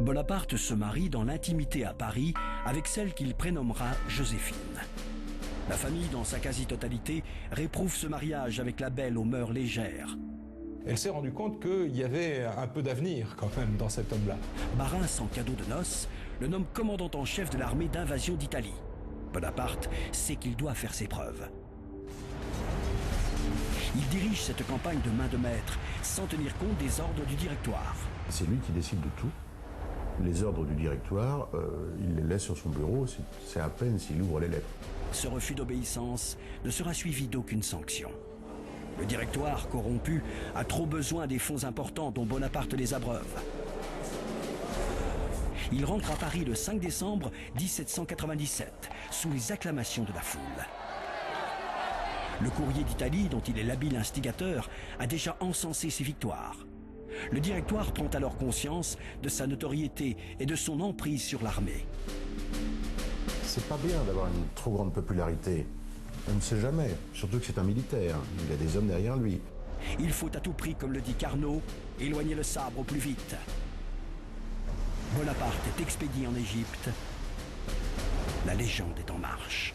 Bonaparte se marie dans l'intimité à Paris avec celle qu'il prénommera Joséphine. La famille, dans sa quasi-totalité, réprouve ce mariage avec la belle aux mœurs légères. Elle s'est rendue compte qu'il y avait un peu d'avenir quand même dans cet homme-là. Marin sans cadeau de noces, le nomme commandant en chef de l'armée d'invasion d'Italie. Bonaparte sait qu'il doit faire ses preuves. Il dirige cette campagne de main de maître, sans tenir compte des ordres du directoire. C'est lui qui décide de tout. Les ordres du directoire, il les laisse sur son bureau, c'est à peine s'il ouvre les lettres. Ce refus d'obéissance ne sera suivi d'aucune sanction. Le directoire, corrompu, a trop besoin des fonds importants dont Bonaparte les abreuve. Il rentre à Paris le 5 décembre 1797, sous les acclamations de la foule. Le courrier d'Italie, dont il est l'habile instigateur, a déjà encensé ses victoires. Le directoire prend alors conscience de sa notoriété et de son emprise sur l'armée. C'est pas bien d'avoir une trop grande popularité. On ne sait jamais, surtout que c'est un militaire. Il a des hommes derrière lui. Il faut à tout prix, comme le dit Carnot, éloigner le sabre au plus vite. Bonaparte est expédié en Égypte. La légende est en marche.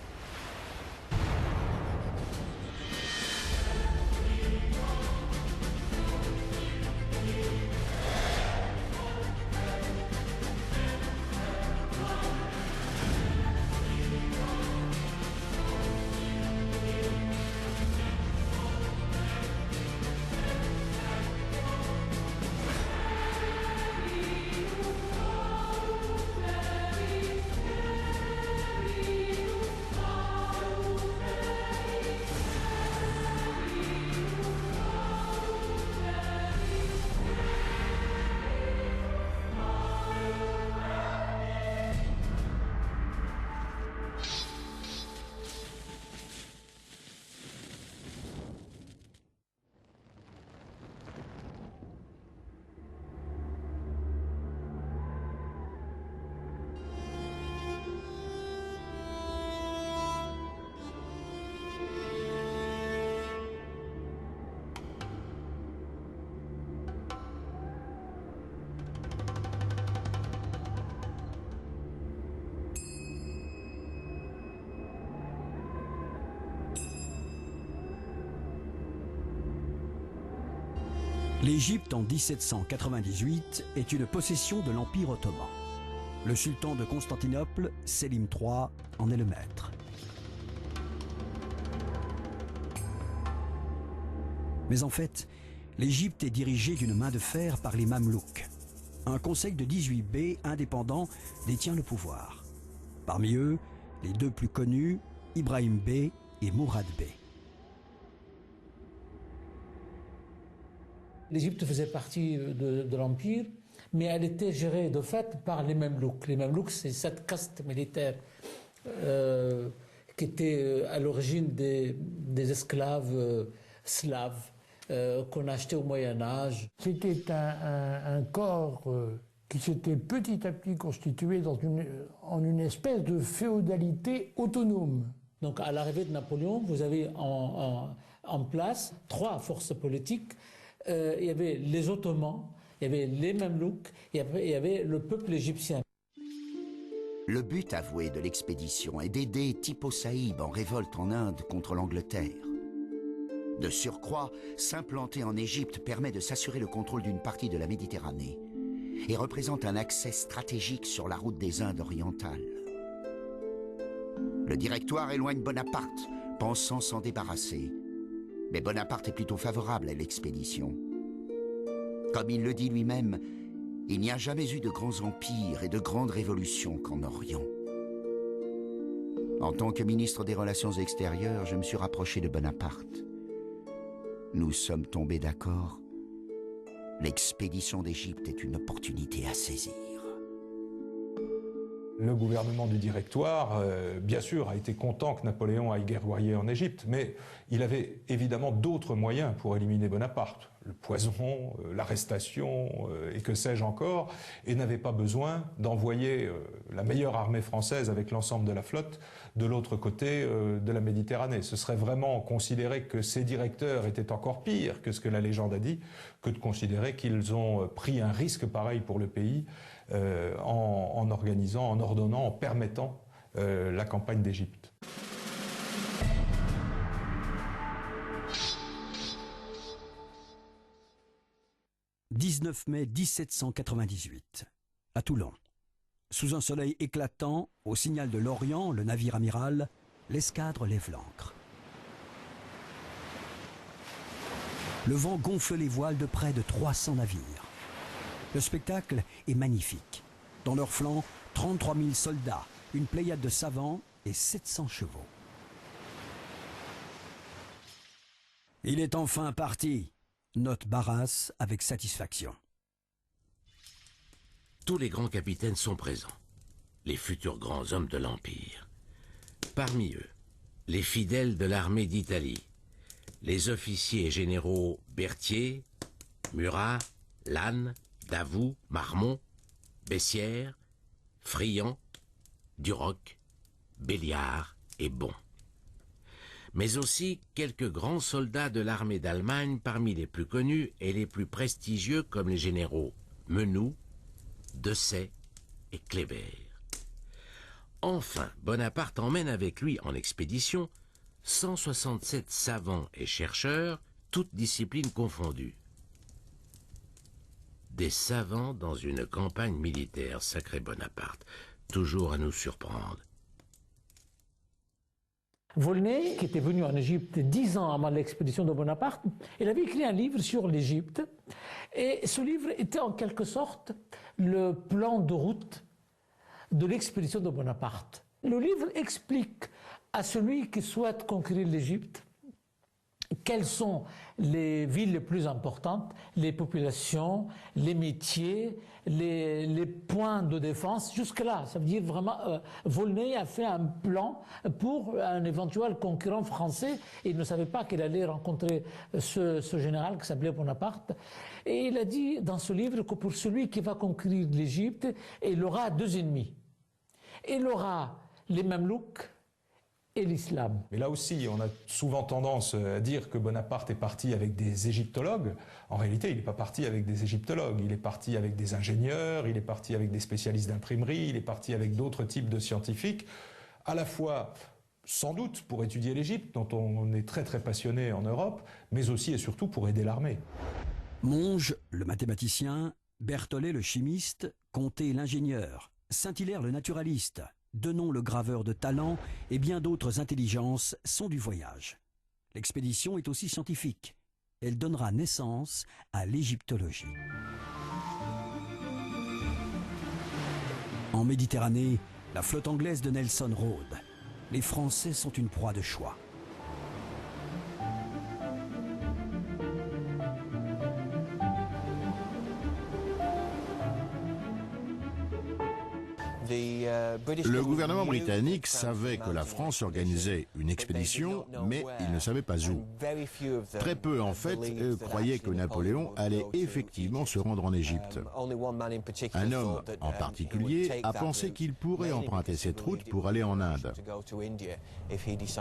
L'Égypte en 1798 est une possession de l'Empire ottoman. Le sultan de Constantinople, Sélim III, en est le maître. Mais en fait, l'Égypte est dirigée d'une main de fer par les Mamelouks. Un conseil de 18 bey indépendants détient le pouvoir. Parmi eux, les deux plus connus, Ibrahim Bey et Mourad Bey. L'Égypte faisait partie de l'Empire, mais elle était gérée de fait par les Mamelouks. Les Mamelouks, c'est cette caste militaire qui était à l'origine des esclaves slaves qu'on achetait au Moyen-Âge. C'était un corps qui s'était petit à petit constitué en une espèce de féodalité autonome. Donc à l'arrivée de Napoléon, vous avez en place 3 forces politiques. Il y avait les Ottomans, il y avait les Mamelouks, et après il y avait le peuple égyptien. Le but avoué de l'expédition est d'aider Tipo Saïb en révolte en Inde contre l'Angleterre. De surcroît, s'implanter en Égypte permet de s'assurer le contrôle d'une partie de la Méditerranée et représente un accès stratégique sur la route des Indes orientales. Le directoire éloigne Bonaparte, pensant s'en débarrasser. Mais Bonaparte est plutôt favorable à l'expédition. Comme il le dit lui-même, il n'y a jamais eu de grands empires et de grandes révolutions qu'en Orient. En tant que ministre des Relations extérieures, je me suis rapproché de Bonaparte. Nous sommes tombés d'accord. L'expédition d'Égypte est une opportunité à saisir. Le gouvernement du directoire, bien sûr, a été content que Napoléon aille guerroyer en Égypte, mais il avait évidemment d'autres moyens pour éliminer Bonaparte. Le poison, l'arrestation et que sais-je encore, et n'avait pas besoin d'envoyer la meilleure armée française avec l'ensemble de la flotte de l'autre côté de la Méditerranée. Ce serait vraiment considérer que ces directeurs étaient encore pires que ce que la légende a dit, que de considérer qu'ils ont pris un risque pareil pour le pays en organisant, en ordonnant, en permettant la campagne d'Égypte. « 19 mai 1798, à Toulon. Sous un soleil éclatant, au signal de l'Orient, le navire amiral, l'escadre lève l'ancre. Le vent gonfle les voiles de près de 300 navires. Le spectacle est magnifique. Dans leurs flancs, 33 000 soldats, une pléiade de savants et 700 chevaux. « Il est enfin parti », note Barras avec satisfaction. Tous les grands capitaines sont présents, les futurs grands hommes de l'Empire. Parmi eux, les fidèles de l'armée d'Italie, les officiers et généraux Berthier, Murat, Lannes, Davout, Marmont, Bessières, Friant, Duroc, Béliard et Bon. Mais aussi quelques grands soldats de l'armée d'Allemagne parmi les plus connus et les plus prestigieux comme les généraux Menou, Dessay et Kléber. Enfin, Bonaparte emmène avec lui en expédition 167 savants et chercheurs, toutes disciplines confondues. Des savants dans une campagne militaire, sacré Bonaparte, toujours à nous surprendre. Volney, qui était venu en Égypte 10 ans avant l'expédition de Bonaparte, il avait écrit un livre sur l'Égypte. Et ce livre était en quelque sorte le plan de route de l'expédition de Bonaparte. Le livre explique à celui qui souhaite conquérir l'Égypte quelles sont les villes les plus importantes, les populations, les métiers, les points de défense. Jusque-là, ça veut dire vraiment, Volney a fait un plan pour un éventuel concurrent français. Il ne savait pas qu'il allait rencontrer ce général qui s'appelait Bonaparte. Et il a dit dans ce livre que pour celui qui va conquérir l'Égypte, il aura deux ennemis. Il aura les Mamelouks et l'islam. Mais là aussi, on a souvent tendance à dire que Bonaparte est parti avec des égyptologues. En réalité, il n'est pas parti avec des égyptologues. Il est parti avec des ingénieurs, il est parti avec des spécialistes d'imprimerie, il est parti avec d'autres types de scientifiques, à la fois, sans doute, pour étudier l'Égypte, dont on est très très passionné en Europe, mais aussi et surtout pour aider l'armée. Monge, le mathématicien, Berthollet, le chimiste, Comté, l'ingénieur, Saint-Hilaire, le naturaliste, Denon, le graveur de talent, et bien d'autres intelligences sont du voyage. L'expédition est aussi scientifique. Elle donnera naissance à l'égyptologie. En Méditerranée, la flotte anglaise de Nelson rôde. Les Français sont une proie de choix. Le gouvernement britannique savait que la France organisait une expédition, mais il ne savait pas où. Très peu, en fait, croyaient que Napoléon allait effectivement se rendre en Égypte. Un homme en particulier a pensé qu'il pourrait emprunter cette route pour aller en Inde.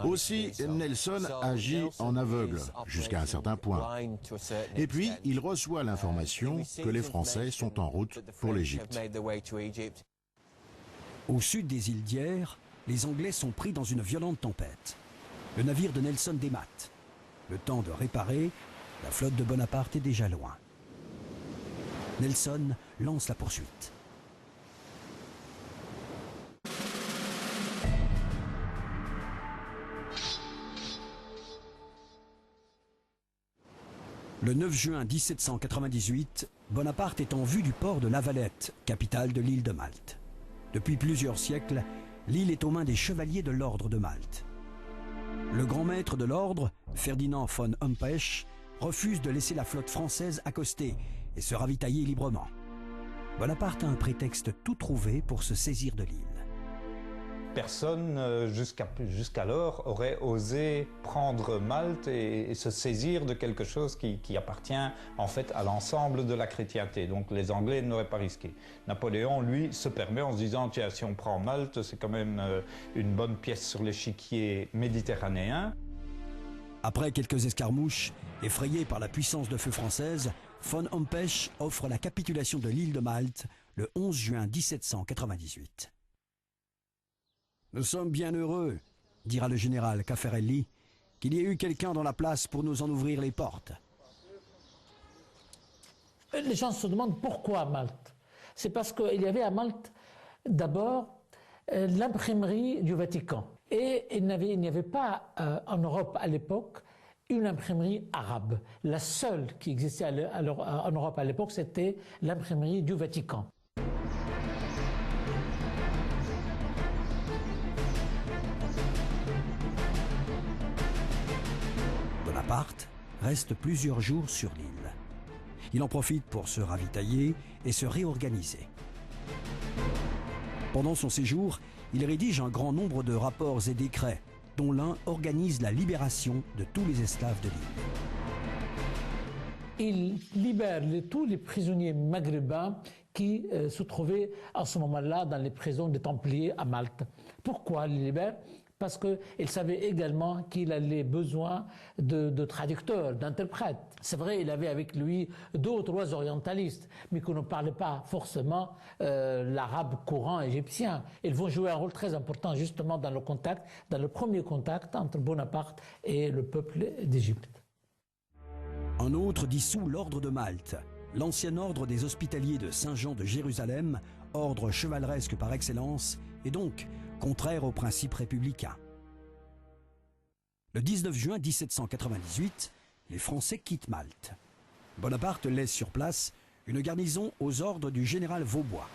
Aussi, Nelson agit en aveugle, jusqu'à un certain point. Et puis, il reçoit l'information que les Français sont en route pour l'Égypte. Au sud des îles d'Hyères, les Anglais sont pris dans une violente tempête. Le navire de Nelson démate. Le temps de réparer, la flotte de Bonaparte est déjà loin. Nelson lance la poursuite. Le 9 juin 1798, Bonaparte est en vue du port de La Valette, capitale de l'île de Malte. Depuis plusieurs siècles, l'île est aux mains des chevaliers de l'ordre de Malte. Le grand maître de l'ordre, Ferdinand von Humpesch, refuse de laisser la flotte française accoster et se ravitailler librement. Bonaparte a un prétexte tout trouvé pour se saisir de l'île. Personne jusqu'alors aurait osé prendre Malte et se saisir de quelque chose qui appartient en fait à l'ensemble de la chrétienté. Donc les Anglais n'auraient pas risqué. Napoléon, lui, se permet en se disant tiens, si on prend Malte, c'est quand même une bonne pièce sur l'échiquier méditerranéen. Après quelques escarmouches, effrayé par la puissance de feu française, von Humpesch offre la capitulation de l'île de Malte le 11 juin 1798. « Nous sommes bien heureux, dira le général Caffarelli, qu'il y ait eu quelqu'un dans la place pour nous en ouvrir les portes. » Les gens se demandent pourquoi Malte. C'est parce qu'il y avait à Malte d'abord l'imprimerie du Vatican. Et il n'y avait pas en Europe à l'époque une imprimerie arabe. La seule qui existait en Europe à l'époque, c'était l'imprimerie du Vatican. Bonaparte reste plusieurs jours sur l'île. Il en profite pour se ravitailler et se réorganiser. Pendant son séjour, il rédige un grand nombre de rapports et décrets, dont l'un organise la libération de tous les esclaves de l'île. Il libère tous les prisonniers maghrébins qui se trouvaient à ce moment-là dans les prisons des Templiers à Malte. Pourquoi il les libère ? Parce qu'il savait également qu'il avait besoin de traducteurs, d'interprètes. C'est vrai, il avait avec lui 2 ou 3 orientalistes, mais qui ne parlaient pas forcément l'arabe courant égyptien. Ils vont jouer un rôle très important justement dans le premier contact entre Bonaparte et le peuple d'Égypte. Un autre dissout l'ordre de Malte, l'ancien ordre des hospitaliers de Saint-Jean de Jérusalem, ordre chevaleresque par excellence, et donc contraire aux principes républicains. Le 19 juin 1798, les Français quittent Malte. Bonaparte laisse sur place une garnison aux ordres du général Vaubois.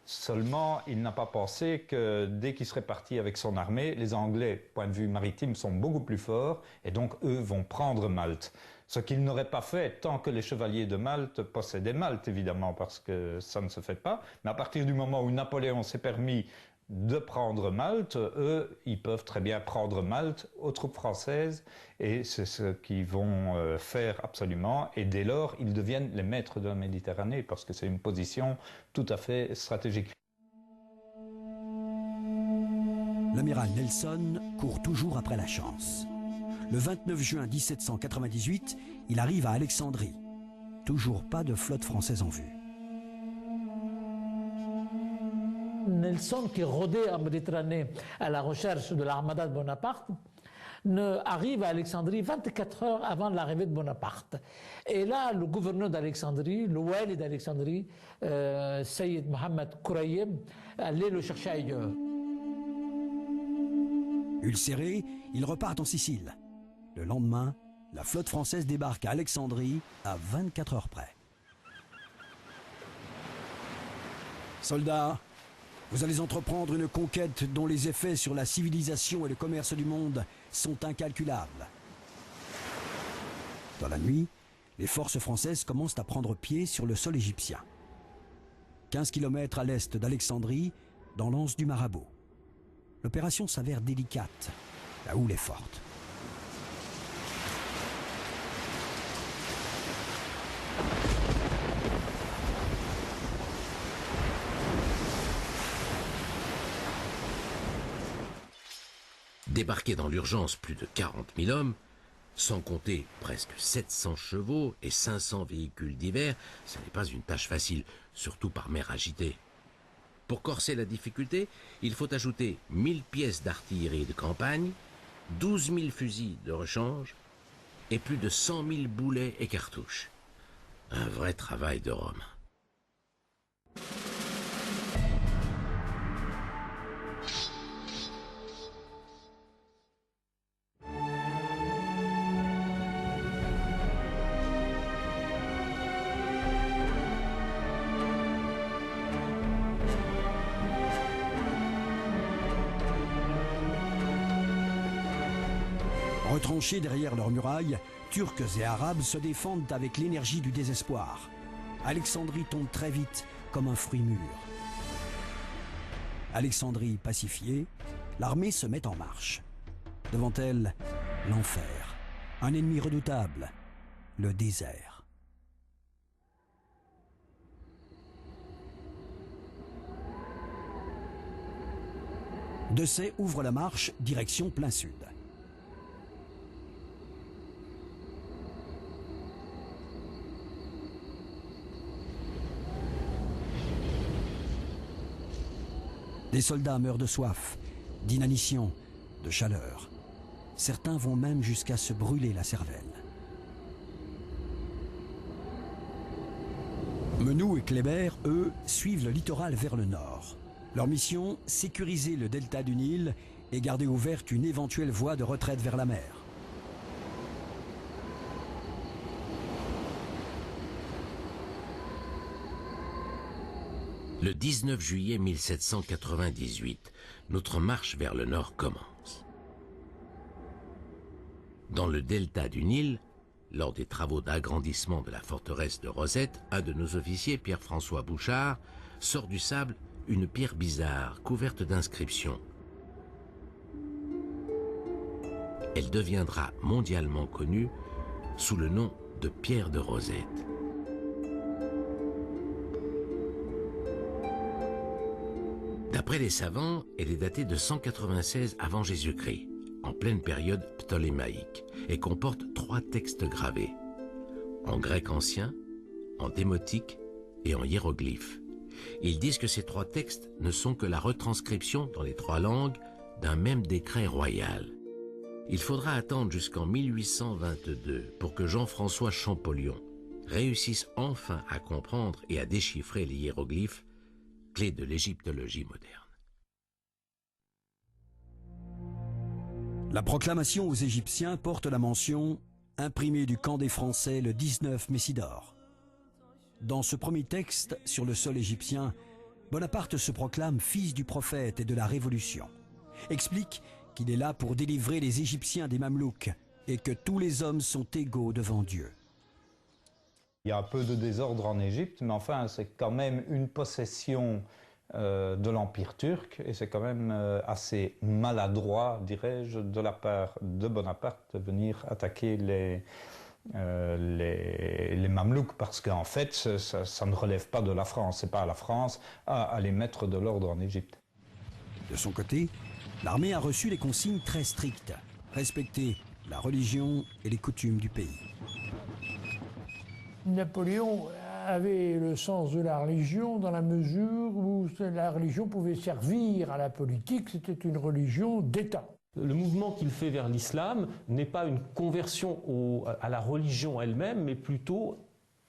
Seulement, il n'a pas pensé que dès qu'il serait parti avec son armée, les Anglais, point de vue maritime, sont beaucoup plus forts et donc eux vont prendre Malte. Ce qu'ils n'auraient pas fait tant que les chevaliers de Malte possédaient Malte, évidemment, parce que ça ne se fait pas. Mais à partir du moment où Napoléon s'est permis de prendre Malte, eux, ils peuvent très bien prendre Malte aux troupes françaises et c'est ce qu'ils vont faire absolument. Et dès lors, ils deviennent les maîtres de la Méditerranée parce que c'est une position tout à fait stratégique. L'amiral Nelson court toujours après la chance. Le 29 juin 1798, il arrive à Alexandrie. Toujours pas de flotte française en vue. Nelson, qui rôdait en Méditerranée à la recherche de l'armada de Bonaparte, arrive à Alexandrie 24 heures avant l'arrivée de Bonaparte. Et là, le gouverneur d'Alexandrie, le wali d'Alexandrie, Sayyid Mohammed Kourayem, allait le chercher ailleurs. Ulcérés, ils repartent en Sicile. Le lendemain, la flotte française débarque à Alexandrie à 24 heures près. Soldats, vous allez entreprendre une conquête dont les effets sur la civilisation et le commerce du monde sont incalculables. Dans la nuit, les forces françaises commencent à prendre pied sur le sol égyptien. 15 km à l'est d'Alexandrie, dans l'anse du Marabout. L'opération s'avère délicate, la houle est forte. Débarquer dans l'urgence plus de 40 000 hommes, sans compter presque 700 chevaux et 500 véhicules divers, ce n'est pas une tâche facile, surtout par mer agitée. Pour corser la difficulté, il faut ajouter 1000 pièces d'artillerie de campagne, 12 000 fusils de rechange et plus de 100 000 boulets et cartouches. Un vrai travail de Rome. Retranchés derrière leurs murailles, Turcs et Arabes se défendent avec l'énergie du désespoir. Alexandrie tombe très vite comme un fruit mûr. Alexandrie pacifiée, l'armée se met en marche. Devant elle, l'enfer, un ennemi redoutable, le désert. Desaix ouvre la marche, direction plein sud. Des soldats meurent de soif, d'inanition, de chaleur. Certains vont même jusqu'à se brûler la cervelle. Menou et Kléber, eux, suivent le littoral vers le nord. Leur mission, sécuriser le delta du Nil et garder ouverte une éventuelle voie de retraite vers la mer. Le 19 juillet 1798, notre marche vers le nord commence. Dans le delta du Nil, lors des travaux d'agrandissement de la forteresse de Rosette, un de nos officiers, Pierre-François Bouchard, sort du sable une pierre bizarre, couverte d'inscriptions. Elle deviendra mondialement connue sous le nom de pierre de Rosette. D'après les savants, elle est datée de 196 avant Jésus-Christ, en pleine période ptolémaïque, et comporte 3 textes gravés, en grec ancien, en démotique et en hiéroglyphe. Ils disent que ces 3 textes ne sont que la retranscription dans les 3 langues d'un même décret royal. Il faudra attendre jusqu'en 1822 pour que Jean-François Champollion réussisse enfin à comprendre et à déchiffrer les hiéroglyphes, clé de l'égyptologie moderne. La proclamation aux Égyptiens porte la mention « Imprimé du camp des Français le 19 Messidor ». Dans ce premier texte sur le sol égyptien, Bonaparte se proclame fils du prophète et de la Révolution. Explique qu'il est là pour délivrer les Égyptiens des Mamelouks et que tous les hommes sont égaux devant Dieu. Il y a un peu de désordre en Égypte, mais enfin, c'est quand même une possession de l'Empire turc, et c'est quand même assez maladroit, dirais-je, de la part de Bonaparte de venir attaquer les Mamelouks, parce qu'en fait, ça ne relève pas de la France. C'est pas à la France à aller mettre de l'ordre en Égypte. De son côté, l'armée a reçu des consignes très strictes. Respecter la religion et les coutumes du pays. Napoléon avait le sens de la religion dans la mesure où la religion pouvait servir à la politique, c'était une religion d'État. Le mouvement qu'il fait vers l'islam n'est pas une conversion à la religion elle-même, mais plutôt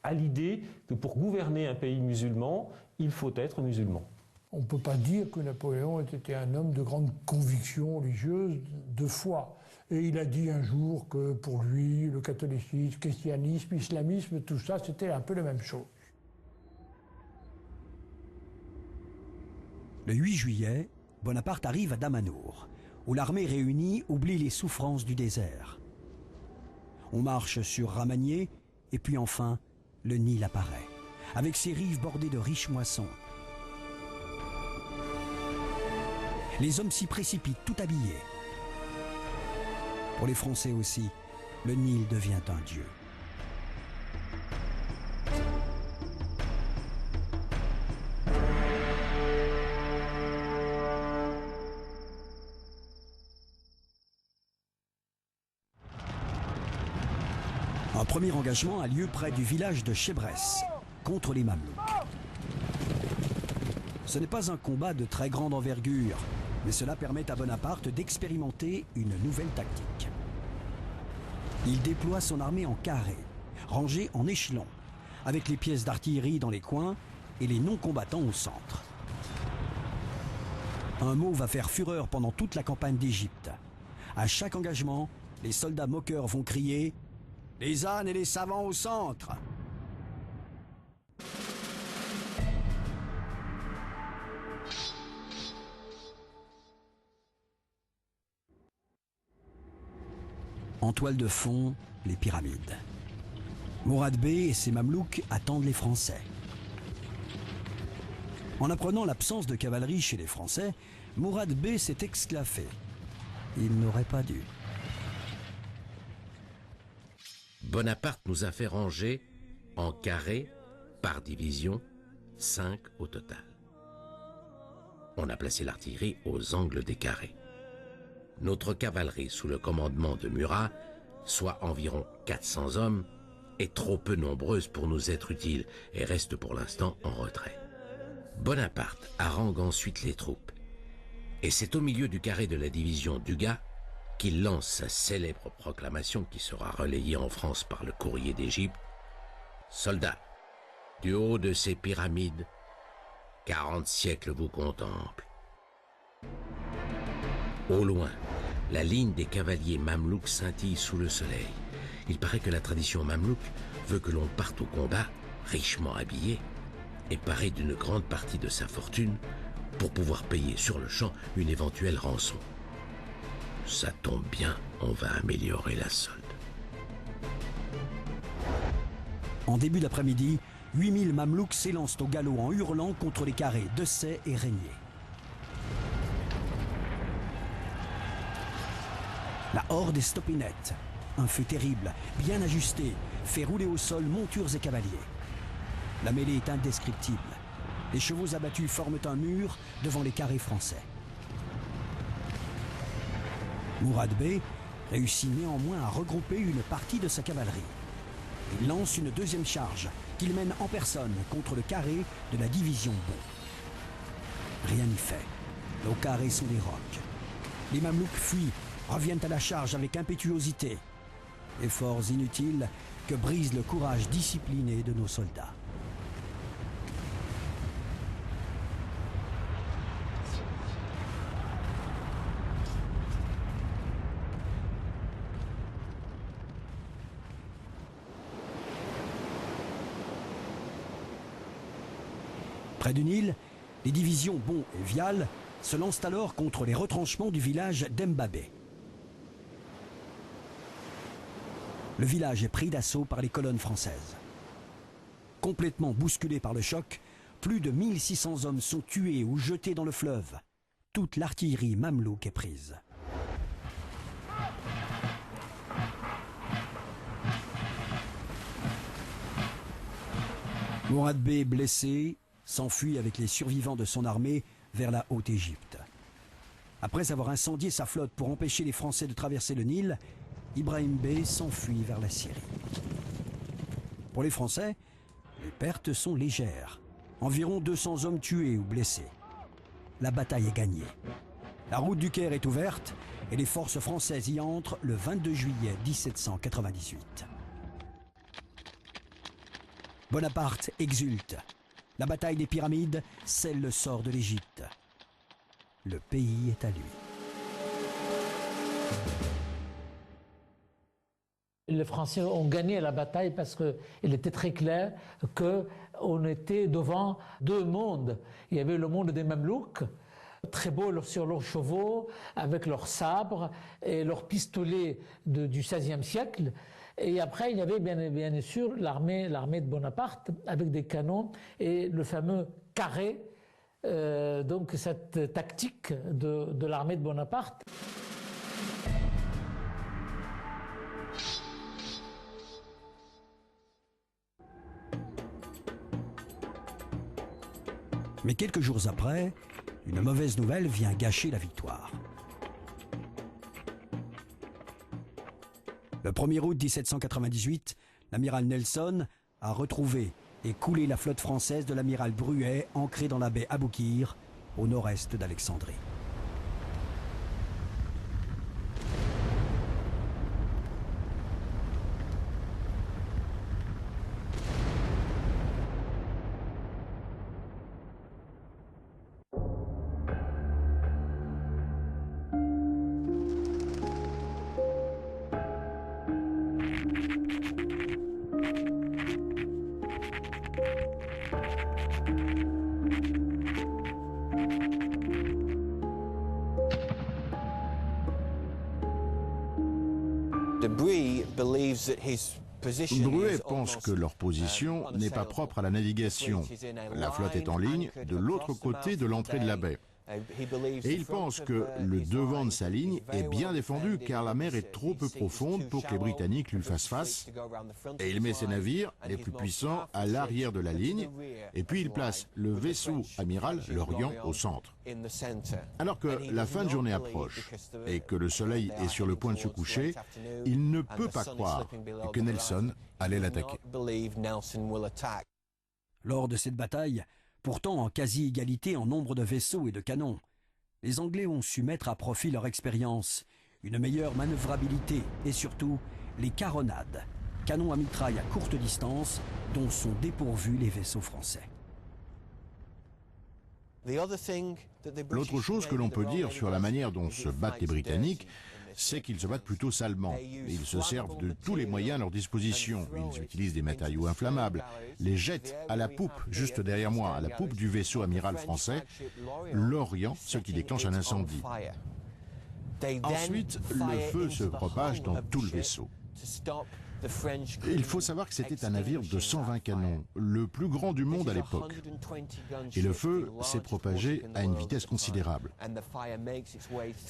à l'idée que pour gouverner un pays musulman, il faut être musulman. On ne peut pas dire que Napoléon était un homme de grande conviction religieuse, de foi. Et il a dit un jour que pour lui, le catholicisme, christianisme, islamisme, tout ça, c'était un peu la même chose. Le 8 juillet, Bonaparte arrive à Damanour, où l'armée réunie oublie les souffrances du désert. On marche sur Ramanier, et puis enfin, le Nil apparaît, avec ses rives bordées de riches moissons. Les hommes s'y précipitent tout habillés. Pour les Français aussi, le Nil devient un dieu. Un premier engagement a lieu près du village de Chebresse, contre les Mamelouks. Ce n'est pas un combat de très grande envergure, mais cela permet à Bonaparte d'expérimenter une nouvelle tactique. Il déploie son armée en carré, rangée en échelons, avec les pièces d'artillerie dans les coins et les non-combattants au centre. Un mot va faire fureur pendant toute la campagne d'Égypte. À chaque engagement, les soldats moqueurs vont crier « Les ânes et les savants au centre !» En toile de fond, les pyramides. Mourad Bey et ses Mamelouks attendent les Français. En apprenant l'absence de cavalerie chez les Français, Mourad Bey s'est exclaffé. Il n'aurait pas dû. Bonaparte nous a fait ranger en carré, par division, 5 au total. On a placé l'artillerie aux angles des carrés. Notre cavalerie, sous le commandement de Murat, soit environ 400 hommes, est trop peu nombreuse pour nous être utile et reste pour l'instant en retrait. Bonaparte harangue ensuite les troupes Et c'est au milieu du carré de la division Dugas qu'il lance sa célèbre proclamation qui sera relayée en France par le Courrier d'Égypte. Soldats, du haut de ces pyramides, 40 siècles vous contemplent. Au loin, la ligne des cavaliers mamelouks scintille sous le soleil. Il paraît que la tradition mamelouk veut que l'on parte au combat, richement habillé, et paré d'une grande partie de sa fortune, pour pouvoir payer sur le champ une éventuelle rançon. Ça tombe bien, on va améliorer la solde. En début d'après-midi, 8000 Mamelouks s'élancent au galop en hurlant contre les carrés Dessay et Régnier. La horde est stoppée net. Un feu terrible, bien ajusté, fait rouler au sol montures et cavaliers. La mêlée est indescriptible. Les chevaux abattus forment un mur devant les carrés français. Mourad Bey réussit néanmoins à regrouper une partie de sa cavalerie. Il lance une deuxième charge qu'il mène en personne contre le carré de la division Bon. Rien n'y fait. Nos carrés sont des rocs. Les Mamelouks fuient, reviennent à la charge avec impétuosité. Efforts inutiles que brise le courage discipliné de nos soldats. Près du Nil, les divisions Bon et Vial se lancent alors contre les retranchements du village d'Embabé. Le village est pris d'assaut par les colonnes françaises. Complètement bousculés par le choc, plus de 1600 hommes sont tués ou jetés dans le fleuve. Toute l'artillerie mamelouk est prise. Mourad Bey, blessé, s'enfuit avec les survivants de son armée vers la Haute-Égypte. Après avoir incendié sa flotte pour empêcher les Français de traverser le Nil, Ibrahim Bey s'enfuit vers la Syrie. Pour les Français, les pertes sont légères. Environ 200 hommes tués ou blessés. La bataille est gagnée. La route du Caire est ouverte et les forces françaises y entrent le 22 juillet 1798. Bonaparte exulte. La bataille des pyramides scelle le sort de l'Égypte. Le pays est à lui. Les Français ont gagné la bataille parce qu'il était très clair qu'on était devant deux mondes. Il y avait le monde des Mamelouks, très beaux sur leurs chevaux, avec leurs sabres et leurs pistolets du XVIe siècle. Et après, il y avait bien sûr l'armée de Bonaparte avec des canons et le fameux carré, donc cette tactique de l'armée de Bonaparte. Mais quelques jours après, une mauvaise nouvelle vient gâcher la victoire. Le 1er août 1798, l'amiral Nelson a retrouvé et coulé la flotte française de l'amiral Bruet ancrée dans la baie Aboukir, au nord-est d'Alexandrie. Bruet pense que leur position n'est pas propre à la navigation. La flotte est en ligne de l'autre côté de l'entrée de la baie. Et il pense que le devant de sa ligne est bien défendu car la mer est trop peu profonde pour que les Britanniques lui fassent face. Et il met ses navires les plus puissants à l'arrière de la ligne et puis il place le vaisseau amiral l'Orient au centre. Alors que la fin de journée approche et que le soleil est sur le point de se coucher, il ne peut pas croire que Nelson allait l'attaquer. Lors de cette bataille, pourtant en quasi-égalité en nombre de vaisseaux et de canons, les Anglais ont su mettre à profit leur expérience, une meilleure manœuvrabilité et surtout les caronades, canons à mitraille à courte distance dont sont dépourvus les vaisseaux français. L'autre chose que l'on peut dire sur la manière dont se battent les Britanniques, c'est qu'ils se battent plutôt salement. Ils se servent de tous les moyens à leur disposition. Ils utilisent des matériaux inflammables, les jettent à la poupe, juste derrière moi, à la poupe du vaisseau amiral français, l'Orient, ce qui déclenche un incendie. Ensuite, le feu se propage dans tout le vaisseau. Il faut savoir que c'était un navire de 120 canons, le plus grand du monde à l'époque. Et le feu s'est propagé à une vitesse considérable.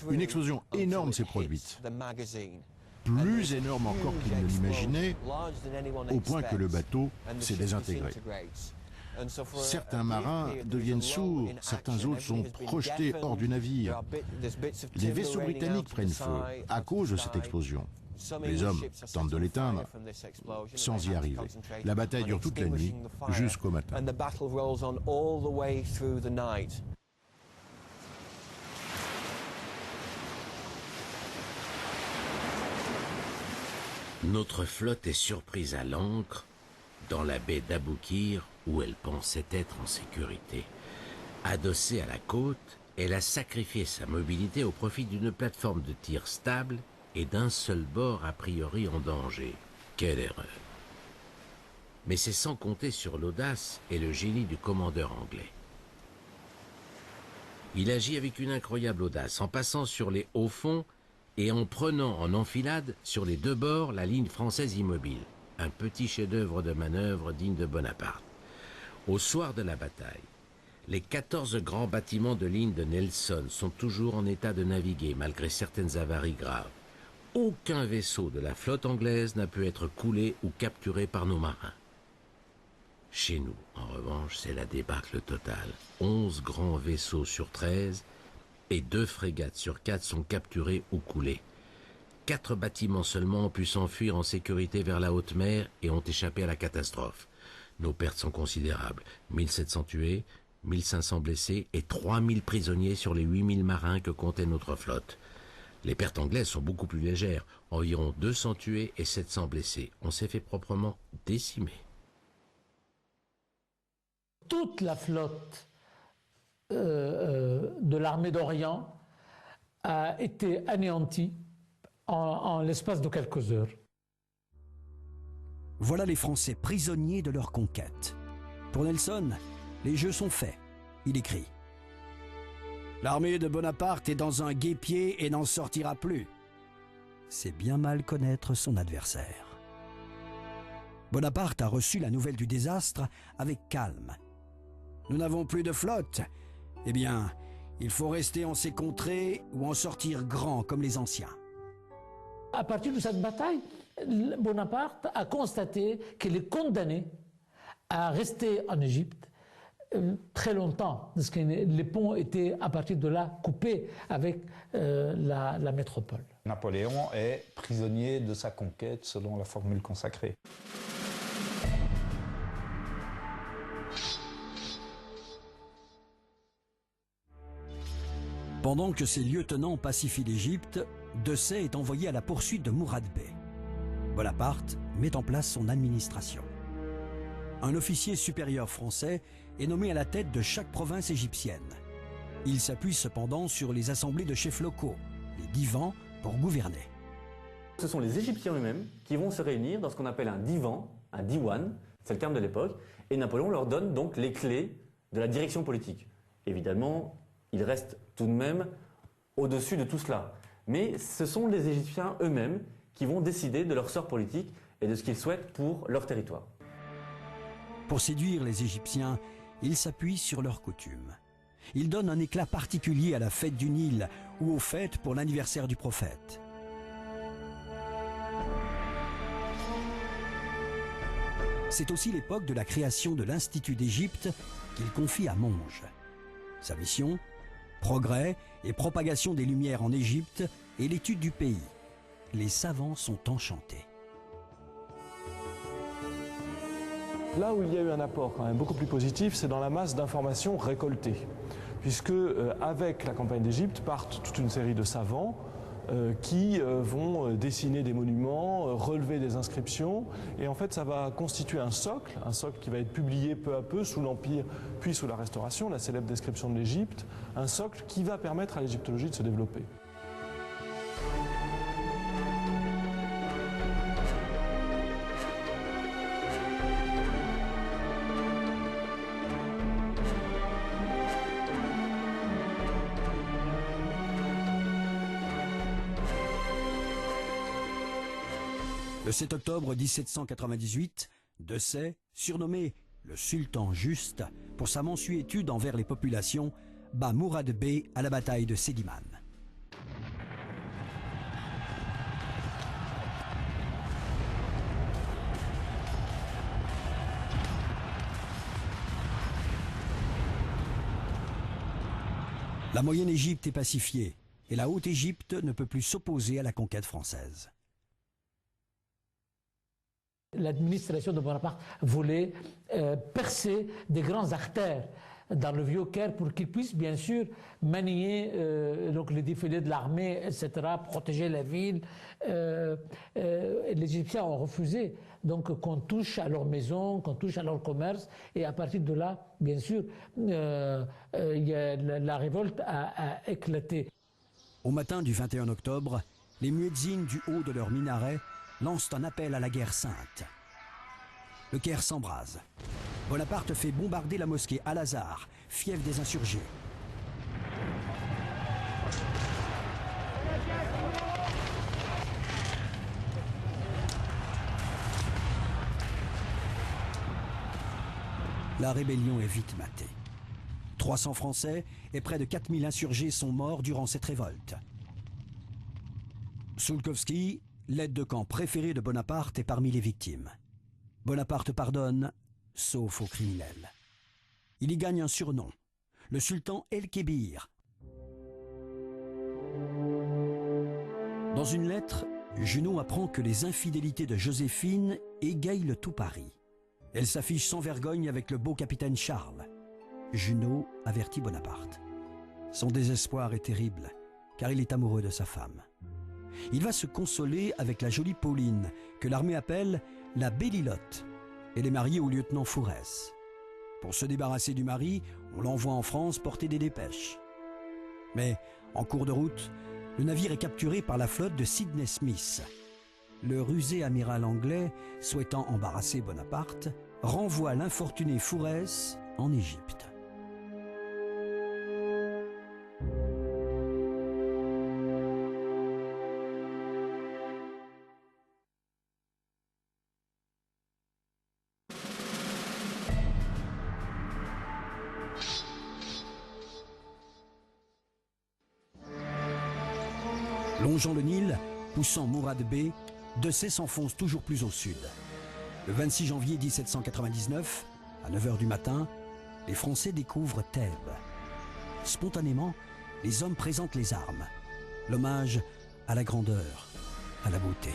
Une explosion énorme s'est produite, plus énorme encore qu'il ne l'imaginait, au point que le bateau s'est désintégré. Certains marins deviennent sourds, certains autres sont projetés hors du navire. Les vaisseaux britanniques prennent feu à cause de cette explosion. Les hommes tentent de l'éteindre sans y arriver. La bataille dure toute la nuit jusqu'au matin. Notre flotte est surprise à l'ancre dans la baie d'Aboukir où elle pensait être en sécurité. Adossée à la côte, elle a sacrifié sa mobilité au profit d'une plateforme de tir stable et d'un seul bord a priori en danger. Quelle erreur! Mais c'est sans compter sur l'audace et le génie du commandeur anglais. Il agit avec une incroyable audace, en passant sur les hauts fonds et en prenant en enfilade sur les deux bords la ligne française immobile. Un petit chef-d'œuvre de manœuvre digne de Bonaparte. Au soir de la bataille, les 14 grands bâtiments de ligne de Nelson sont toujours en état de naviguer malgré certaines avaries graves. Aucun vaisseau de la flotte anglaise n'a pu être coulé ou capturé par nos marins. Chez nous, en revanche, c'est la débâcle totale. 11 grands vaisseaux sur 13 et 2 frégates sur 4 sont capturés ou coulés. 4 bâtiments seulement ont pu s'enfuir en sécurité vers la haute mer et ont échappé à la catastrophe. Nos pertes sont considérables. 1700 tués, 1500 blessés et 3000 prisonniers sur les 8000 marins que comptait notre flotte. Les pertes anglaises sont beaucoup plus légères, environ 200 tués et 700 blessés. On s'est fait proprement décimer. Toute la flotte de l'armée d'Orient a été anéantie en l'espace de quelques heures. Voilà les Français prisonniers de leur conquête. Pour Nelson, les jeux sont faits. Il écrit: l'armée de Bonaparte est dans un guêpier et n'en sortira plus. C'est bien mal connaître son adversaire. Bonaparte a reçu la nouvelle du désastre avec calme. Nous n'avons plus de flotte. Eh bien, il faut rester en ces contrées ou en sortir grand comme les anciens. À partir de cette bataille, Bonaparte a constaté qu'il est condamné à rester en Égypte très longtemps, parce que les ponts étaient à partir de là coupés avec la métropole. Napoléon est prisonnier de sa conquête selon la formule consacrée. Pendant que ses lieutenants pacifient l'Égypte, Desaix est envoyé à la poursuite de Mourad Bey. Bonaparte met en place son administration. Un officier supérieur français est nommé à la tête de chaque province égyptienne. Il s'appuie cependant sur les assemblées de chefs locaux, les divans, pour gouverner. Ce sont les Égyptiens eux-mêmes qui vont se réunir dans ce qu'on appelle un divan, un diwan, c'est le terme de l'époque, et Napoléon leur donne donc les clés de la direction politique. Évidemment, il reste tout de même au-dessus de tout cela. Mais ce sont les Égyptiens eux-mêmes qui vont décider de leur sort politique et de ce qu'ils souhaitent pour leur territoire. Pour séduire les Égyptiens, il s'appuie sur leurs coutumes. Il donne un éclat particulier à la fête du Nil ou aux fêtes pour l'anniversaire du prophète. C'est aussi l'époque de la création de l'Institut d'Égypte qu'il confie à Monge. Sa mission, progrès et propagation des Lumières en Égypte et l'étude du pays. Les savants sont enchantés. Là où il y a eu un apport quand même beaucoup plus positif, c'est dans la masse d'informations récoltées. puisque avec la campagne d'Égypte partent toute une série de savants qui vont dessiner des monuments, relever des inscriptions, et en fait ça va constituer un socle qui va être publié peu à peu sous l'Empire, puis sous la Restauration, la célèbre description de l'Égypte, un socle qui va permettre à l'égyptologie de se développer. Le 7 octobre 1798, Dessay, surnommé le Sultan Juste, pour sa mansuétude envers les populations, bat Mourad Bey à la bataille de Sédiman. La Moyenne Égypte est pacifiée et la Haute Égypte ne peut plus s'opposer à la conquête française. L'administration de Bonaparte voulait percer des grandes artères dans le Vieux-Caire pour qu'ils puissent bien sûr manier donc les défilés de l'armée, etc., protéger la ville. Les Égyptiens ont refusé donc qu'on touche à leur maison, qu'on touche à leur commerce, et à partir de là, bien sûr, la révolte a éclaté. Au matin du 21 octobre, les muezzins du haut de leur minaret lancent un appel à la guerre sainte. Le Caire s'embrase. Bonaparte fait bombarder la mosquée Al-Azhar, fief des insurgés. La rébellion est vite matée. 300 Français et près de 4000 insurgés sont morts durant cette révolte. Soulkowski, l'aide de camp préféré de Bonaparte, est parmi les victimes. Bonaparte pardonne, sauf aux criminels. Il y gagne un surnom, le sultan El-Kébir. Dans une lettre, Junot apprend que les infidélités de Joséphine égayent le tout Paris. Elle s'affiche sans vergogne avec le beau capitaine Charles. Junot avertit Bonaparte. Son désespoir est terrible, car il est amoureux de sa femme. Il va se consoler avec la jolie Pauline, que l'armée appelle la Bélilotte. Elle est mariée au lieutenant Fourès. Pour se débarrasser du mari, on l'envoie en France porter des dépêches. Mais, en cours de route, le navire est capturé par la flotte de Sidney Smith. Le rusé amiral anglais, souhaitant embarrasser Bonaparte, renvoie l'infortuné Fourès en Égypte. Longeant le Nil, poussant Mourad Bey, Dessay s'enfonce toujours plus au sud. Le 26 janvier 1799, à 9h du matin, les Français découvrent Thèbes. Spontanément, les hommes présentent les armes. L'hommage à la grandeur, à la beauté.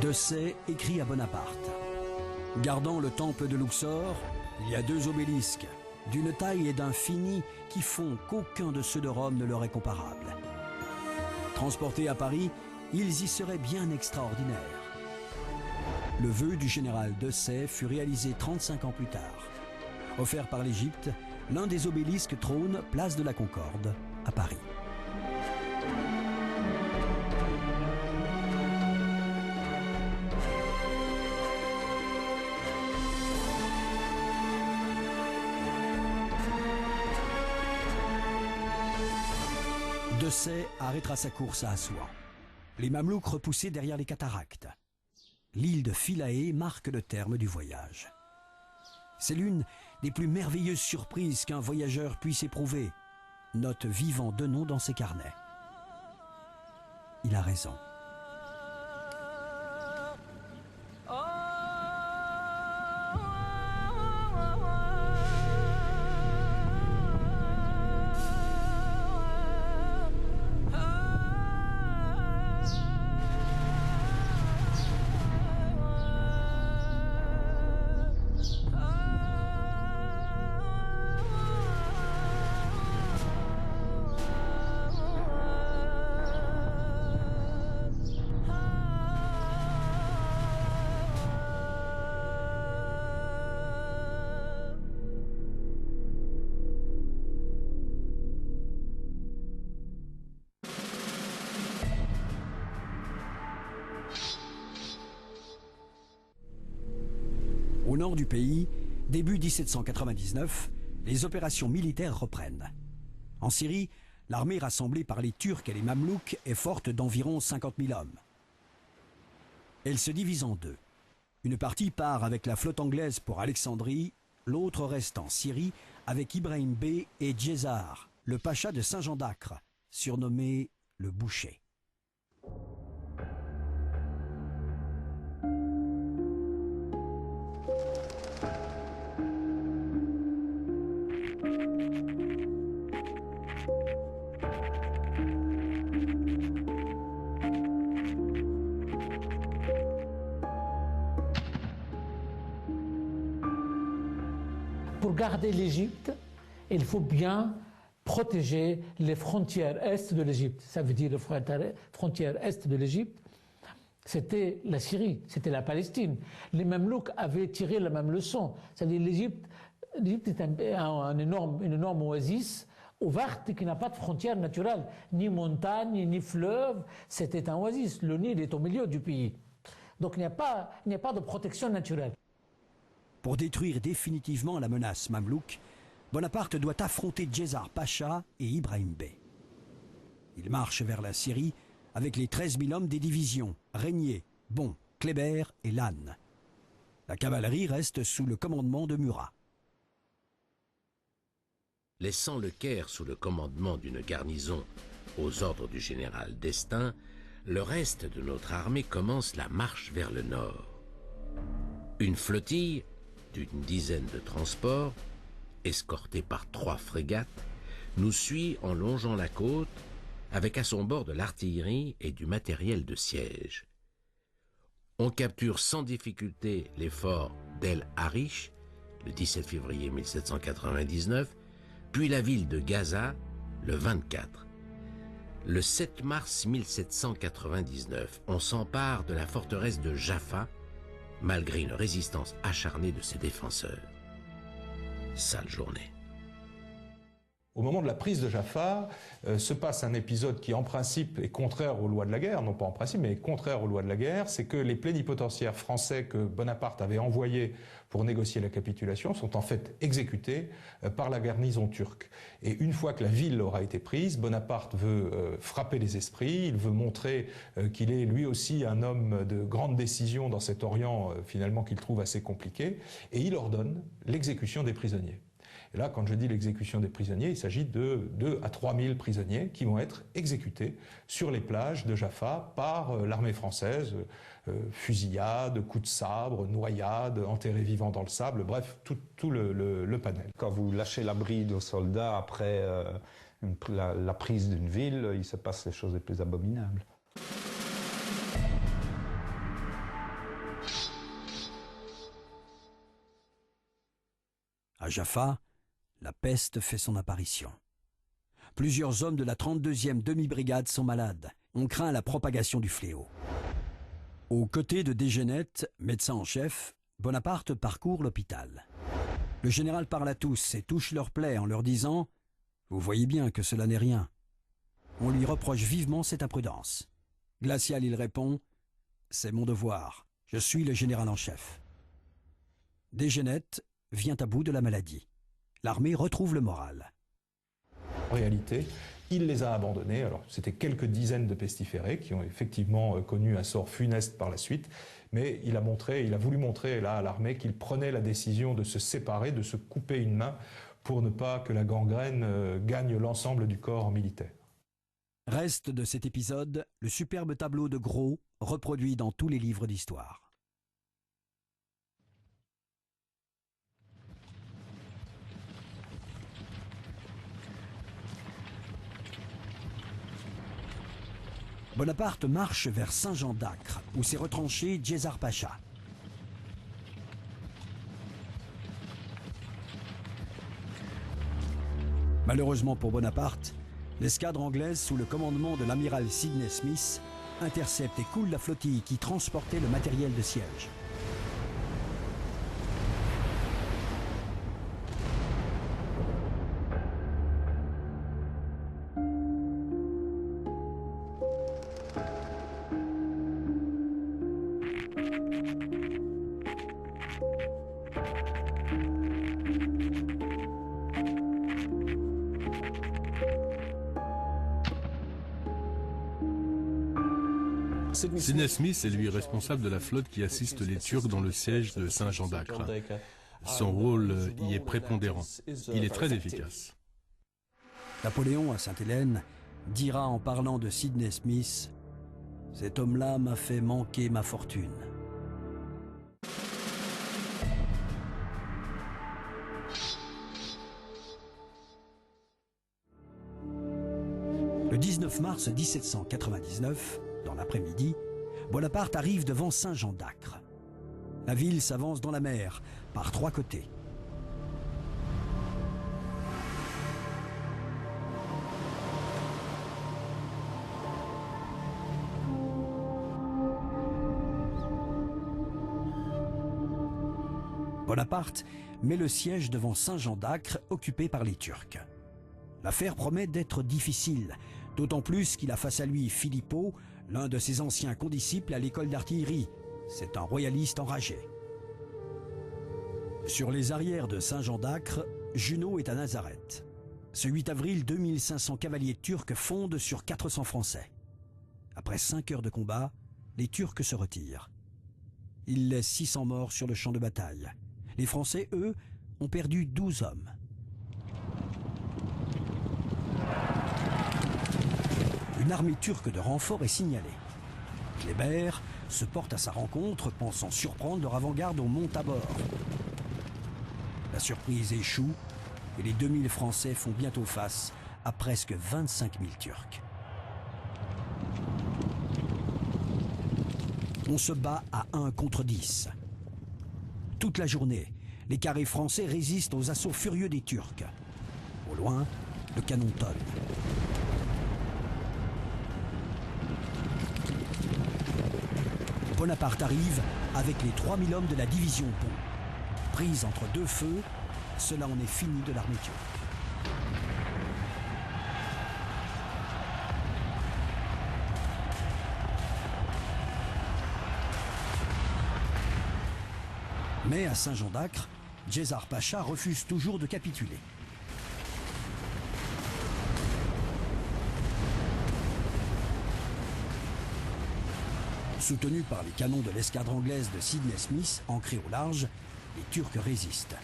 Dessay écrit à Bonaparte. Gardant le temple de Luxor, il y a 2 obélisques, d'une taille et d'un fini qui font qu'aucun de ceux de Rome ne leur est comparable. Transportés à Paris, ils y seraient bien extraordinaires. Le vœu du général Dessay fut réalisé 35 ans plus tard. Offert par l'Égypte, l'un des obélisques trône place de la Concorde, à Paris. Dessay arrêtera sa course à Assouan. Les Mamelouks repoussés derrière les cataractes. L'île de Philae marque le terme du voyage. C'est l'une des plus merveilleuses surprises qu'un voyageur puisse éprouver, note Vivant Denon dans ses carnets. Il a raison. Au nord du pays, début 1799, les opérations militaires reprennent. En Syrie, l'armée rassemblée par les Turcs et les Mamelouks est forte d'environ 50 000 hommes. Elle se divise en deux. Une partie part avec la flotte anglaise pour Alexandrie, l'autre reste en Syrie avec Ibrahim Bey et Djezar, le pacha de Saint-Jean d'Acre, surnommé le Boucher. Pour garder l'Égypte, il faut bien protéger les frontières est de l'Égypte. Ça veut dire les frontières est de l'Égypte, c'était la Syrie, c'était la Palestine. Les Mamelouks avaient tiré la même leçon. C'est-à-dire l'Égypte est une énorme oasis ouverte qui n'a pas de frontières naturelles, ni montagne, ni fleuve. C'était un oasis. Le Nil est au milieu du pays. Donc il n'y a pas de protection naturelle. Pour détruire définitivement la menace mamelouk, Bonaparte doit affronter Djezar Pacha et Ibrahim Bey. Il marche vers la Syrie avec les 13 000 hommes des divisions Régnier, Bon, Kléber et Lannes. La cavalerie reste sous le commandement de Murat. Laissant le Caire sous le commandement d'une garnison aux ordres du général d'Estaing, le reste de notre armée commence la marche vers le nord. Une flottille d'une dizaine de transports, escortée par 3 frégates, nous suit en longeant la côte avec à son bord de l'artillerie et du matériel de siège. On capture sans difficulté les forts d'El Arish, le 17 février 1799, puis la ville de Gaza, le 24. Le 7 mars 1799, on s'empare de la forteresse de Jaffa, malgré une résistance acharnée de ses défenseurs. Sale journée. Au moment de la prise de Jaffa, se passe un épisode qui en principe est contraire aux lois de la guerre, non pas en principe, mais contraire aux lois de la guerre, c'est que les plénipotentiaires français que Bonaparte avait envoyés pour négocier la capitulation sont en fait exécutés par la garnison turque. Et une fois que la ville aura été prise, Bonaparte veut frapper les esprits, il veut montrer qu'il est lui aussi un homme de grande décision dans cet Orient finalement qu'il trouve assez compliqué, et il ordonne l'exécution des prisonniers. Et là, quand je dis l'exécution des prisonniers, il s'agit de 2 à 3 000 prisonniers qui vont être exécutés sur les plages de Jaffa par l'armée française. Fusillades, coups de sabre, noyades, enterrés vivants dans le sable, bref, tout le panel. Quand vous lâchez la bride aux soldats après la prise d'une ville, il se passe les choses les plus abominables. À Jaffa, la peste fait son apparition. Plusieurs hommes de la 32e demi-brigade sont malades. On craint la propagation du fléau. Aux côtés de Desgenette, médecin en chef, Bonaparte parcourt l'hôpital. Le général parle à tous et touche leurs plaies en leur disant « Vous voyez bien que cela n'est rien ». On lui reproche vivement cette imprudence. Glacial, il répond « C'est mon devoir, je suis le général en chef ». Desgenette vient à bout de la maladie. L'armée retrouve le moral. En réalité, il les a abandonnés. Alors, c'était quelques dizaines de pestiférés qui ont effectivement connu un sort funeste par la suite, mais il a voulu montrer là à l'armée qu'il prenait la décision de se séparer, de se couper une main pour ne pas que la gangrène gagne l'ensemble du corps militaire. Reste de cet épisode le superbe tableau de Gros reproduit dans tous les livres d'histoire. Bonaparte marche vers Saint-Jean d'Acre, où s'est retranché Djezar Pacha. Malheureusement pour Bonaparte, l'escadre anglaise sous le commandement de l'amiral Sidney Smith intercepte et coule la flottille qui transportait le matériel de siège. Sidney Smith est lui responsable de la flotte qui assiste les Turcs dans le siège de Saint-Jean d'Acre. Son rôle y est prépondérant. Il est très efficace. Napoléon à Sainte-Hélène dira en parlant de Sidney Smith « Cet homme-là m'a fait manquer ma fortune ». Le 19 mars 1799, dans l'après-midi, Bonaparte arrive devant Saint-Jean d'Acre. La ville s'avance dans la mer, par 3 côtés. Bonaparte met le siège devant Saint-Jean d'Acre, occupé par les Turcs. L'affaire promet d'être difficile, d'autant plus qu'il a face à lui Philippot, l'un de ses anciens condisciples à l'école d'artillerie. C'est un royaliste enragé. Sur les arrières de Saint-Jean d'Acre, Junot est à Nazareth. Ce 8 avril, 2500 cavaliers turcs fondent sur 400 Français. Après 5 heures de combat, les Turcs se retirent. Ils laissent 600 morts sur le champ de bataille. Les Français, eux, ont perdu 12 hommes. Une armée turque de renfort est signalée. Kléber se porte à sa rencontre, pensant surprendre leur avant-garde au mont Tabor. La surprise échoue et les 2000 Français font bientôt face à presque 25 000 Turcs. On se bat à 1 contre 10. Toute la journée, les carrés français résistent aux assauts furieux des Turcs. Au loin, le canon tonne. Bonaparte arrive avec les 3000 hommes de la division Pont. Prise entre 2 feux, cela en est fini de l'armée turque. Mais à Saint-Jean d'Acre, Djezar Pacha refuse toujours de capituler. Soutenus par les canons de l'escadre anglaise de Sidney Smith, ancrés au large, les Turcs résistent.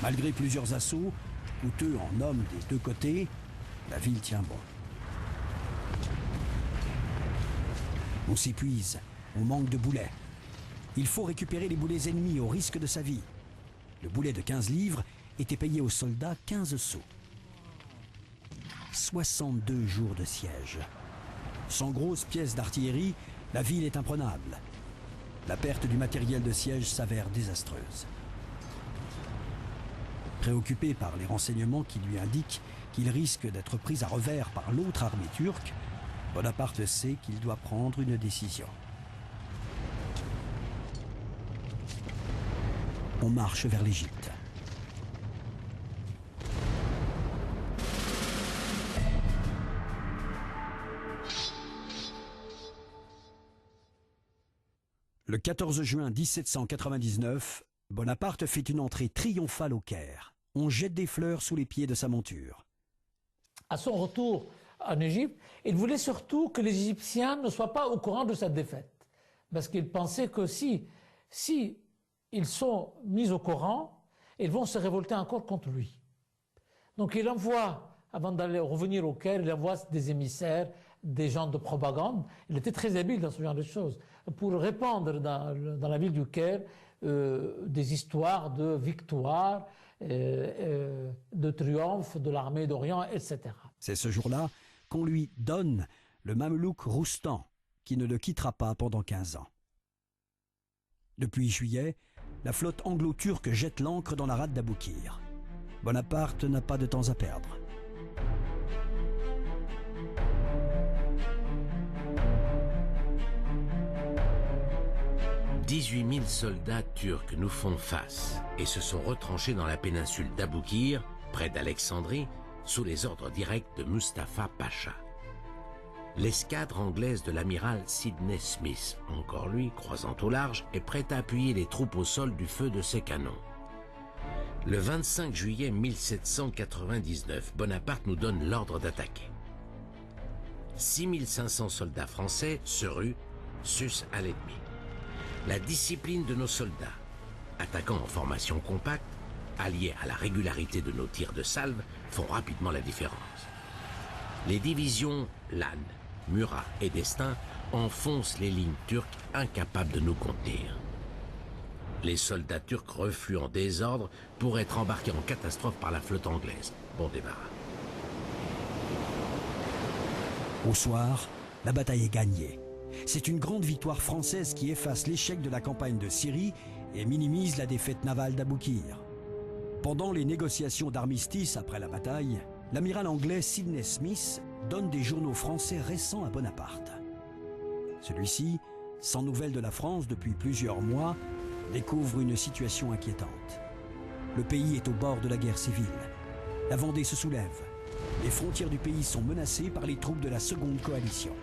Malgré plusieurs assauts, coûteux en hommes des 2 côtés, la ville tient bon. On s'épuise, on manque de boulets. Il faut récupérer les boulets ennemis au risque de sa vie. Le boulet de 15 livres était payé aux soldats 15 sous. 62 jours de siège. Sans grosses pièces d'artillerie, la ville est imprenable. La perte du matériel de siège s'avère désastreuse. Préoccupé par les renseignements qui lui indiquent qu'il risque d'être pris à revers par l'autre armée turque, Bonaparte sait qu'il doit prendre une décision. On marche vers l'Égypte. Le 14 juin 1799, Bonaparte fait une entrée triomphale au Caire. On jette des fleurs sous les pieds de sa monture. À son retour en Égypte, il voulait surtout que les Égyptiens ne soient pas au courant de sa défaite. Parce qu'il pensait que si ils sont mis au courant, ils vont se révolter encore contre lui. Donc il envoie, avant d'aller revenir au Caire, il envoie des émissaires, des gens de propagande. Il était très habile dans ce genre de choses, pour répandre dans la ville du Caire des histoires de victoire, de triomphe de l'armée d'Orient, etc. C'est ce jour-là qu'on lui donne le Mamelouk Roustan, qui ne le quittera pas pendant 15 ans. Depuis juillet, la flotte anglo-turque jette l'ancre dans la rade d'Aboukir. Bonaparte n'a pas de temps à perdre. « 18 000 soldats turcs nous font face et se sont retranchés dans la péninsule d'Aboukir, près d'Alexandrie, sous les ordres directs de Mustapha Pacha. L'escadre anglaise de l'amiral Sidney Smith, encore lui, croisant au large, est prête à appuyer les troupes au sol du feu de ses canons. Le 25 juillet 1799, Bonaparte nous donne l'ordre d'attaquer. 6500 soldats français se ruent, sus à l'ennemi. La discipline de nos soldats, attaquant en formation compacte, alliés à la régularité de nos tirs de salve, font rapidement la différence. Les divisions Lannes, Murat et Destin enfoncent les lignes turques, incapables de nous contenir. Les soldats turcs refluent en désordre pour être embarqués en catastrophe par la flotte anglaise. Bon débarras. Au soir, la bataille est gagnée. C'est une grande victoire française qui efface l'échec de la campagne de Syrie et minimise la défaite navale d'Aboukir. Pendant les négociations d'armistice après la bataille, l'amiral anglais Sidney Smith donne des journaux français récents à Bonaparte. Celui-ci, sans nouvelles de la France depuis plusieurs mois, découvre une situation inquiétante. Le pays est au bord de la guerre civile. La Vendée se soulève. Les frontières du pays sont menacées par les troupes de la seconde coalition.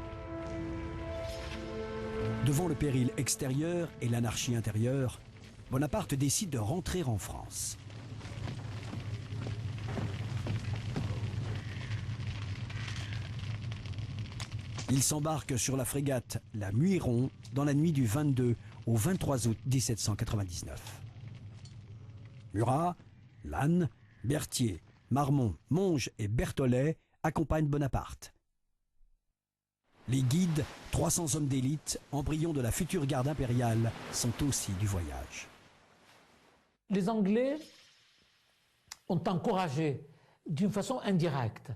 Devant le péril extérieur et l'anarchie intérieure, Bonaparte décide de rentrer en France. Il s'embarque sur la frégate la Muiron dans la nuit du 22 au 23 août 1799. Murat, Lannes, Berthier, Marmont, Monge et Berthollet accompagnent Bonaparte. Les guides, 300 hommes d'élite, embryons de la future garde impériale, sont aussi du voyage. Les Anglais ont encouragé d'une façon indirecte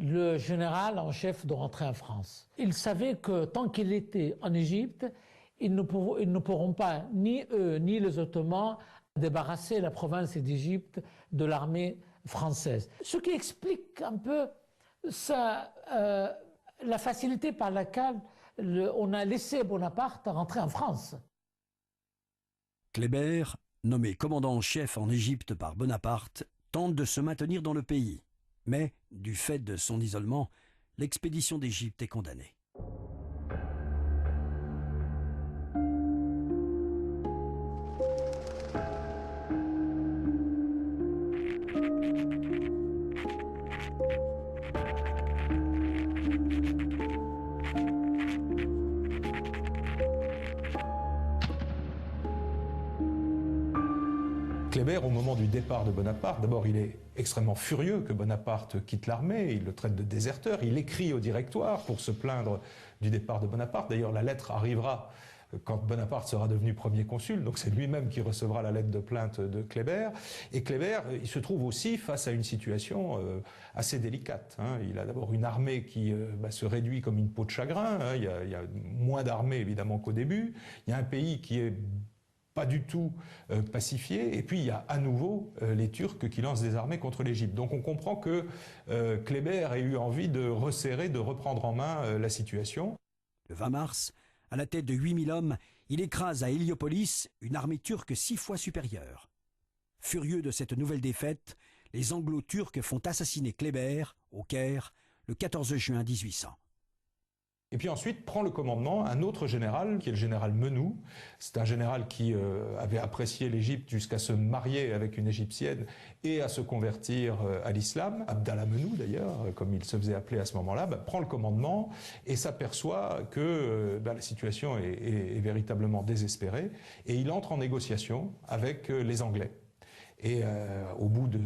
le général en chef de rentrer en France. Ils savaient que tant qu'il était en Égypte, ils ne pourront pas, ni eux, ni les Ottomans, débarrasser la province d'Égypte de l'armée française. Ce qui explique un peu la facilité par laquelle on a laissé Bonaparte rentrer en France. Kléber, nommé commandant en chef en Égypte par Bonaparte, tente de se maintenir dans le pays. Mais, du fait de son isolement, l'expédition d'Égypte est condamnée. Kléber, au moment du départ de Bonaparte, d'abord il est extrêmement furieux que Bonaparte quitte l'armée, il le traite de déserteur, il écrit au Directoire pour se plaindre du départ de Bonaparte. D'ailleurs, la lettre arrivera quand Bonaparte sera devenu premier consul, donc c'est lui-même qui recevra la lettre de plainte de Kléber. Et Kléber, il se trouve aussi face à une situation assez délicate. Il a d'abord une armée qui se réduit comme une peau de chagrin, il y a moins d'armée évidemment qu'au début, il y a un pays qui est pas du tout pacifié, et puis il y a à nouveau les Turcs qui lancent des armées contre l'Égypte. Donc on comprend que Kléber ait eu envie de resserrer, de reprendre en main la situation. Le 20 mars, à la tête de 8000 hommes, il écrase à Héliopolis une armée turque 6 fois supérieure. Furieux de cette nouvelle défaite, les Anglo-Turcs font assassiner Kléber au Caire le 14 juin 1800. Et puis ensuite prend le commandement un autre général, qui est le général Menou. C'est un général qui avait apprécié l'Égypte jusqu'à se marier avec une Égyptienne et à se convertir à l'islam. Abdallah Menou d'ailleurs, comme il se faisait appeler à ce moment-là, prend le commandement et s'aperçoit que la situation est véritablement désespérée. Et il entre en négociation avec les Anglais. Et au bout de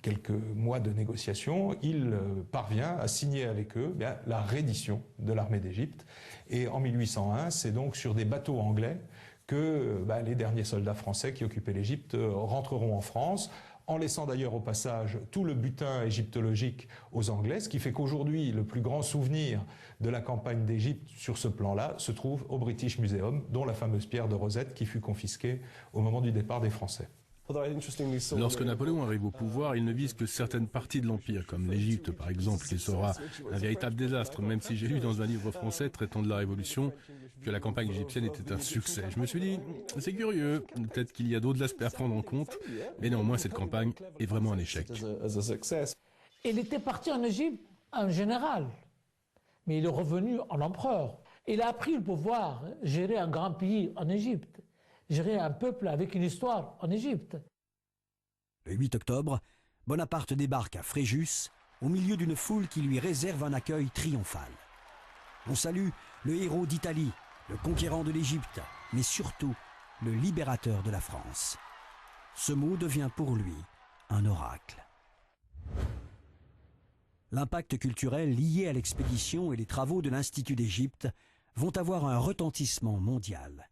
quelques mois de négociations, il parvient à signer avec eux la reddition de l'armée d'Égypte. Et en 1801, c'est donc sur des bateaux anglais que les derniers soldats français qui occupaient l'Égypte rentreront en France, en laissant d'ailleurs au passage tout le butin égyptologique aux Anglais, ce qui fait qu'aujourd'hui, le plus grand souvenir de la campagne d'Égypte sur ce plan-là se trouve au British Museum, dont la fameuse pierre de Rosette qui fut confisquée au moment du départ des Français. Lorsque Napoléon arrive au pouvoir, il ne vise que certaines parties de l'Empire, comme l'Égypte par exemple, qui sera un véritable désastre, même si j'ai lu dans un livre français traitant de la Révolution que la campagne égyptienne était un succès. Je me suis dit, c'est curieux, peut-être qu'il y a d'autres aspects à prendre en compte, mais néanmoins cette campagne est vraiment un échec. Il était parti en Égypte en général, mais il est revenu en empereur. Il a appris le pouvoir, gérer un grand pays en Égypte. Gérer un peuple avec une histoire en Égypte. Le 8 octobre, Bonaparte débarque à Fréjus, au milieu d'une foule qui lui réserve un accueil triomphal. On salue le héros d'Italie, le conquérant de l'Égypte, mais surtout le libérateur de la France. Ce mot devient pour lui un oracle. L'impact culturel lié à l'expédition et les travaux de l'Institut d'Égypte vont avoir un retentissement mondial.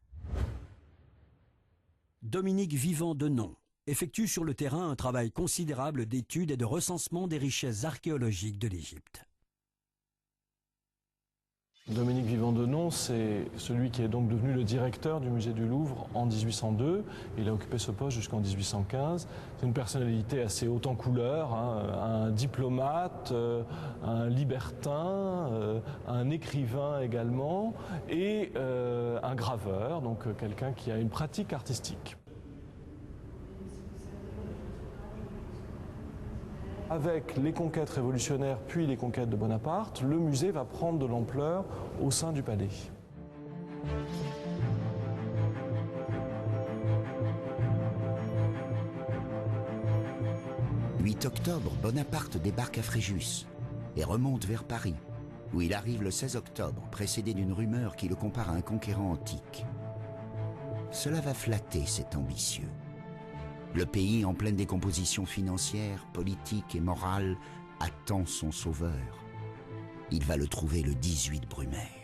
Dominique Vivant-Denon effectue sur le terrain un travail considérable d'étude et de recensement des richesses archéologiques de l'Égypte. Dominique Vivant-Denon, c'est celui qui est donc devenu le directeur du musée du Louvre en 1802. Il a occupé ce poste jusqu'en 1815. C'est une personnalité assez haute en couleur, un diplomate, un libertin, un écrivain également, et un graveur, donc quelqu'un qui a une pratique artistique. Avec les conquêtes révolutionnaires puis les conquêtes de Bonaparte, le musée va prendre de l'ampleur au sein du palais. Le 8 octobre, Bonaparte débarque à Fréjus et remonte vers Paris, où il arrive le 16 octobre, précédé d'une rumeur qui le compare à un conquérant antique. Cela va flatter cet ambitieux. Le pays, en pleine décomposition financière, politique et morale, attend son sauveur. Il va le trouver le 18 Brumaire.